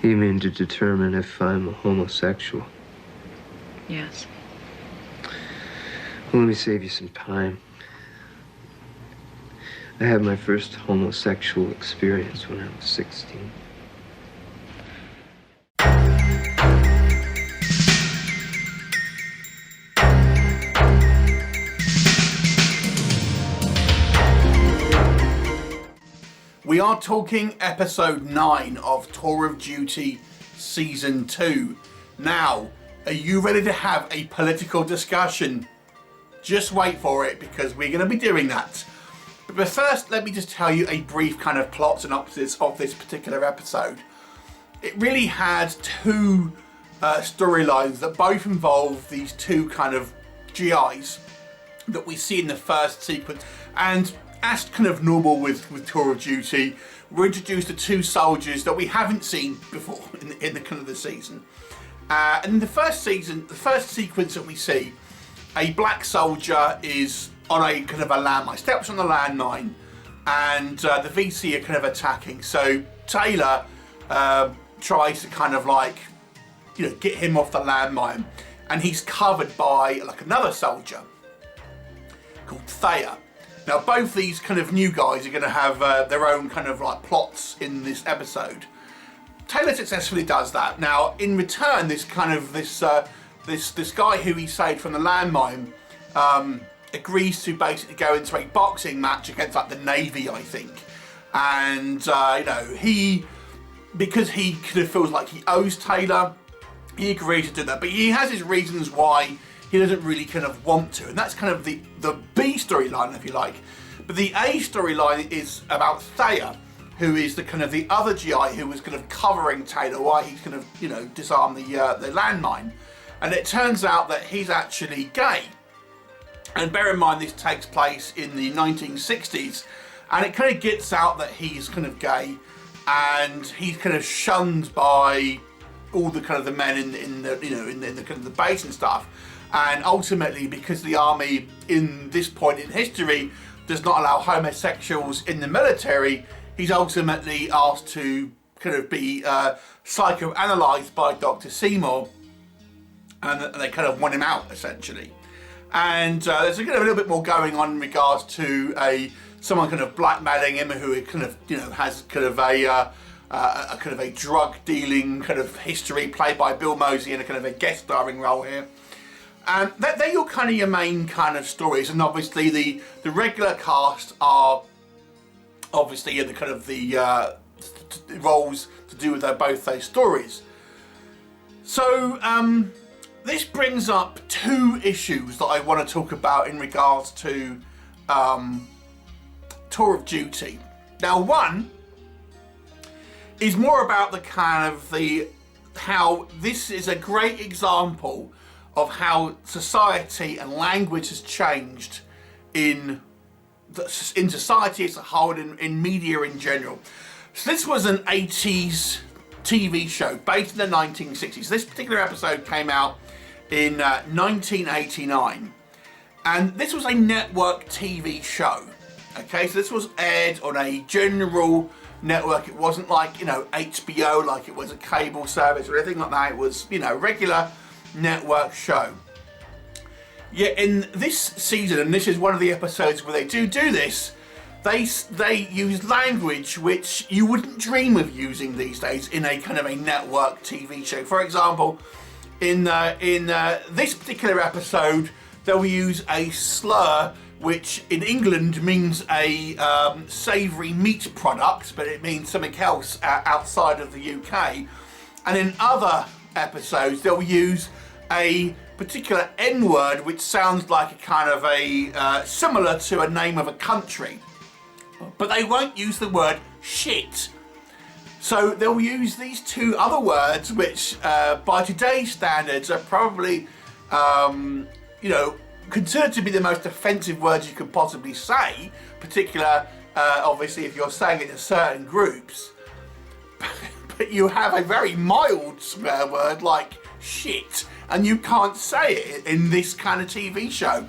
You mean to determine if I'm a homosexual? Yes. Well, let me save you some time. I had my first homosexual experience when I was 16. We are talking episode 9 of Tour of Duty season 2. Now, are you ready to have a political discussion? Just wait for it, because we're going to be doing that. But first, let me just tell you a brief kind of plot synopsis of this particular episode. It really had two storylines that both involve these two kind of GIs that we see in the first sequence. And as kind of normal with Tour of Duty, we're introduced to two soldiers that we haven't seen before in the kind of the season. And in the first sequence that we see, a black soldier is on a kind of a landmine, steps on the landmine, and the VC are kind of attacking. So Taylor tries to kind of like, you know, get him off the landmine, and he's covered by like another soldier called Thayer. Now, both these kind of new guys are going to have their own kind of like plots in this episode. Taylor successfully does that. Now, in return, this guy who he saved from the landmine agrees to basically go into a boxing match against like the Navy, I think. And you know, because he kind of feels like he owes Taylor, he agrees to do that. But he has his reasons why he doesn't really kind of want to, and that's kind of the B storyline, if you like. But the A storyline is about Thayer, who is the kind of the other GI who was kind of covering Taylor while he's kind of, you know, disarmed the landmine. And it turns out that he's actually gay. And bear in mind, this takes place in the 1960s, and it kind of gets out that he's kind of gay, and he's kind of shunned by all the kind of the men in the, you know, in the kind of the base and stuff. And ultimately, because the army in this point in history does not allow homosexuals in the military, he's ultimately asked to kind of be psychoanalyzed by Dr. Seymour, and they kind of want him out, essentially. And there's a little bit more going on in regards to someone kind of blackmailing him, who kind of, you know, has kind of a drug dealing kind of history, played by Bill Moseley in a kind of a guest starring role here. And they're your main kind of stories, and obviously the regular cast are obviously in the kind of the roles to do with both those stories. So this brings up two issues that I want to talk about in regards to Tour of Duty. Now, one is more about the kind of how this is a great example of how society and language has changed in society as a whole, in media in general. So this was an 80s TV show based in the 1960s. This particular episode came out in 1989, and this was a network TV show. Okay, so this was aired on a general network. It wasn't like, you know, HBO, like it was a cable service or anything like that. It was, you know, regular network show. Yet in this season, and this is one of the episodes where they do this, they use language which you wouldn't dream of using these days in a kind of a network TV show. For example, in this particular episode, they'll use a slur which in England means a savoury meat product, but it means something else outside of the UK. And in other episodes, they'll use a particular N-word which sounds like a kind of a similar to a name of a country, but they won't use the word shit. So they'll use these two other words which by today's standards are probably you know, considered to be the most offensive words you could possibly say, particular obviously if you're saying it to certain groups. But you have a very mild swear word like shit, and you can't say it in this kind of TV show,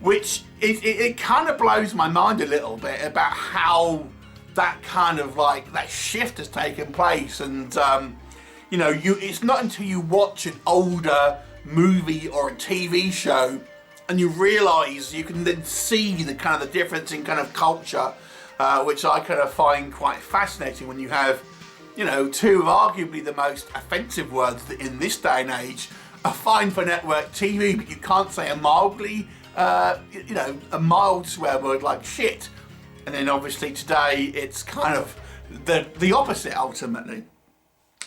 which it kind of blows my mind a little bit about how that kind of like that shift has taken place. And You know, it's not until you watch an older movie or a TV show and you realise you can then see the kind of the difference in kind of culture, which I kind of find quite fascinating when you have, you know, two of arguably the most offensive words that in this day and age are fine for network TV, but you can't say a mildly, you know, a mild swear word like shit. And then obviously today it's kind of the opposite ultimately.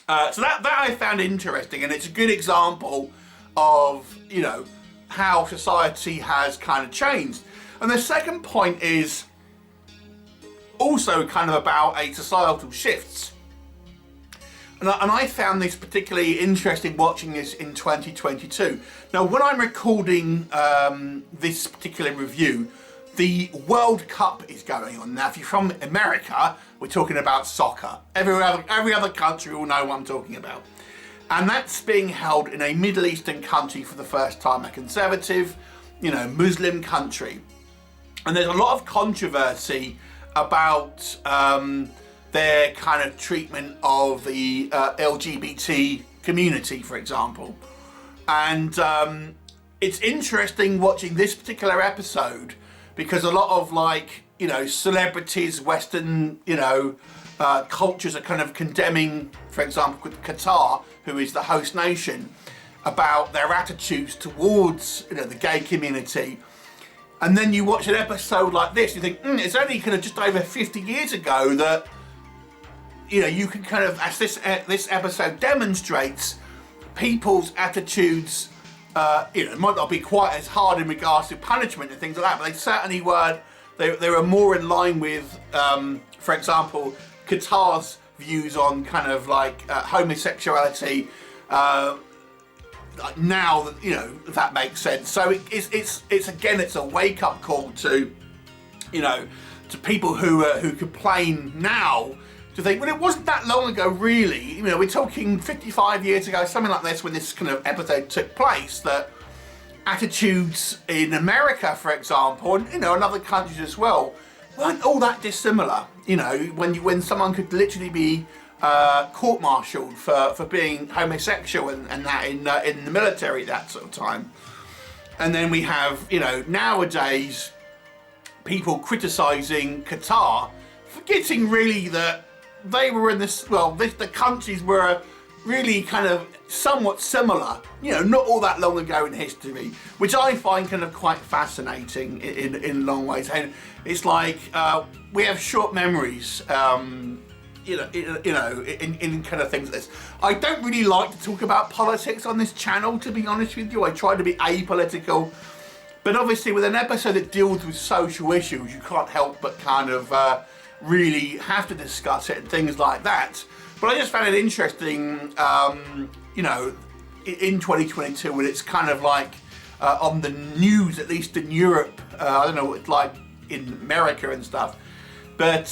So that I found interesting, and it's a good example of, you know, how society has kind of changed. And the second point is also kind of about a societal shifts. And I found this particularly interesting watching this in 2022. Now, when I'm recording this particular review, the World Cup is going on. Now, if you're from America, we're talking about soccer. Every other country will know what I'm talking about. And that's being held in a Middle Eastern country for the first time, a conservative, you know, Muslim country. And there's a lot of controversy about their kind of treatment of the LGBT community, for example. And it's interesting watching this particular episode because a lot of, like, you know, celebrities, Western, you know, cultures are kind of condemning, for example, Qatar, who is the host nation, about their attitudes towards, you know, the gay community. And then you watch an episode like this, you think, it's only kind of just over 50 years ago that, you know, you can kind of, as this episode demonstrates, people's attitudes, you know, might not be quite as hard in regards to punishment and things like that, but they certainly were, they were more in line with, for example, Qatar's views on kind of like homosexuality. Like now that, you know, if that makes sense. So it's again, it's a wake up call to, you know, to people who complain now, to think, well, it wasn't that long ago, really. You know, we're talking 55 years ago, something like this, when this kind of episode took place, that attitudes in America, for example, and, you know, in other countries as well, weren't all that dissimilar. You know, when someone could literally be court-martialed for being homosexual and that in the military, that sort of time. And then we have, you know, nowadays people criticising Qatar, forgetting really that they were in this, well, the countries were really kind of somewhat similar, you know, not all that long ago in history, which I find kind of quite fascinating in long ways. And it's like we have short memories, you know, in kind of things like this. I don't really like to talk about politics on this channel, to be honest with you. I try to be apolitical, but obviously with an episode that deals with social issues, you can't help but kind of really have to discuss it and things like that. But I just found it interesting, you know, in 2022, when it's kind of like on the news, at least in Europe. I don't know what it's like in America and stuff, but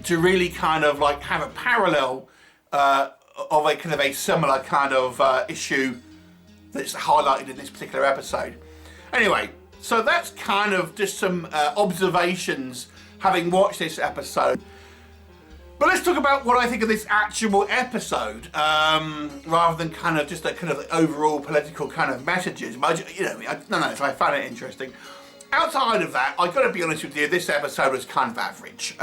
to really kind of like have a parallel of a kind of a similar kind of issue that's highlighted in this particular episode. Anyway, so that's kind of just some observations having watched this episode. But let's talk about what I think of this actual episode, rather than kind of just that kind of overall political kind of messages. But, you know, so I found it interesting. Outside of that, I've got to be honest with you, this episode was kind of average.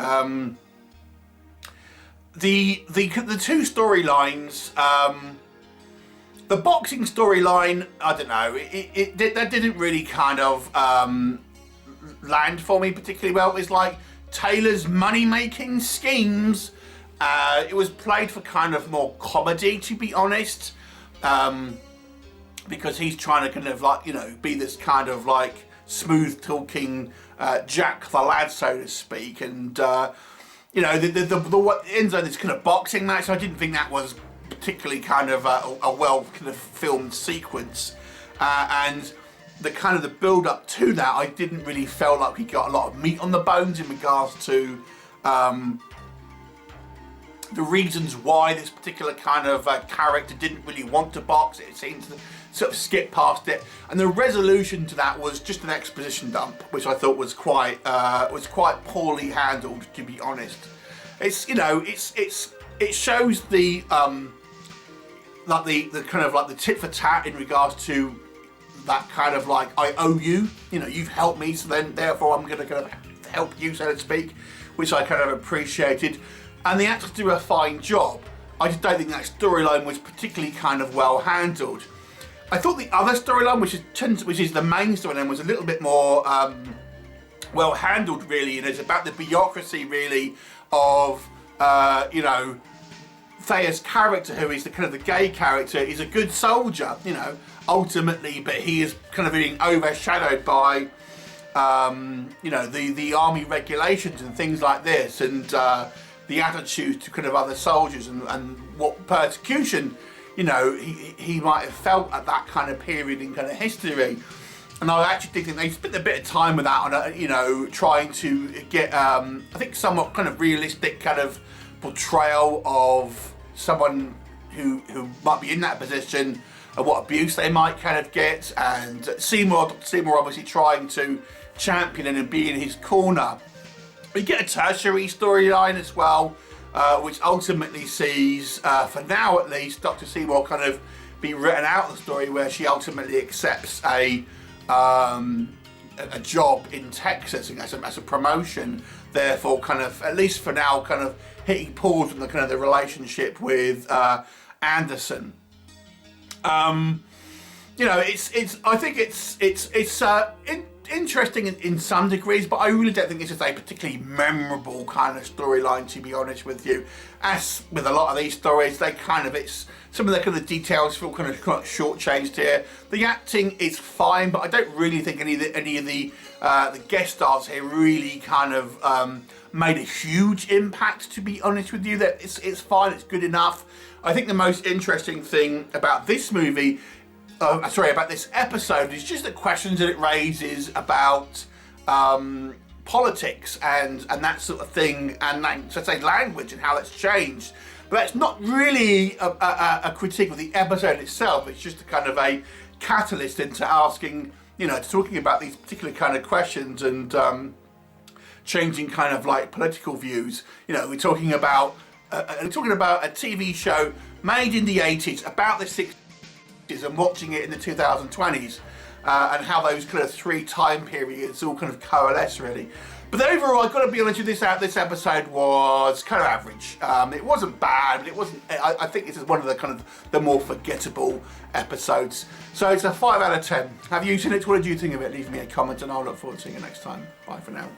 The two storylines, the boxing storyline, I don't know, that didn't really kind of land for me particularly well. It was like Taylor's money-making schemes. It was played for kind of more comedy, to be honest, because he's trying to kind of like, you know, be this kind of like smooth-talking Jack the Lad, so to speak, and you know, the what ends on this kind of boxing match. So I didn't think that was particularly kind of a well kind of filmed sequence, and the kind of the build up to that, I didn't really feel like we got a lot of meat on the bones in regards to the reasons why this particular kind of character didn't really want to box. It seemed to sort of skip past it, and the resolution to that was just an exposition dump, which I thought was quite poorly handled, to be honest. It's, you know, it's it shows the like the kind of like the tit for tat in regards to that kind of like, I owe you, you know, you've helped me, so then therefore I'm going to kind of help you, so to speak, which I kind of appreciated. And the actors do a fine job. I just don't think that storyline was particularly kind of well handled. I thought the other storyline, which is the main storyline, was a little bit more well handled, really, and it's about the bureaucracy, really, of you know, Thayer's character, who is the kind of the gay character, is a good soldier, you know, ultimately, but he is kind of being overshadowed by you know, the army regulations and things like this, and the attitudes to kind of other soldiers, and what persecution, you know, he might have felt at that kind of period in kind of history. And I actually think they spent a bit of time with that on, you know, trying to get, I think, somewhat kind of realistic kind of portrayal of someone who might be in that position and what abuse they might kind of get. And Seymour obviously trying to champion and be in his corner. We get a tertiary storyline as well, which ultimately sees, for now at least, Dr. Seymour kind of be written out of the story, where she ultimately accepts a job in Texas as a promotion, therefore kind of, at least for now, kind of hitting pause on the kind of the relationship with Anderson. You know, I think it's interesting in some degrees, but I really don't think this is a particularly memorable kind of storyline, to be honest with you. As with a lot of these stories, they kind of, it's some of the kind of details feel kind of shortchanged here. The acting is fine, but I don't really think any of the guest stars here really kind of made a huge impact, to be honest with you. That it's fine, it's good enough. I think the most interesting thing about this movie, about this episode, is just the questions that it raises about politics and that sort of thing, and language and how that's changed. But that's not really a critique of the episode itself. It's just a kind of a catalyst into asking, you know, talking about these particular kind of questions and changing kind of like political views. You know, we're talking about a TV show made in the 80s about the 60s and watching it in the 2020s, and how those kind of three time periods all kind of coalesce, really. But overall, I've got to be honest with you, this episode was kind of average. It wasn't bad, but it wasn't. I think this is one of the kind of the more forgettable episodes. So it's a 5 out of 10. Have you seen it? What did you think of it? Leave me a comment, and I'll look forward to seeing you next time. Bye for now.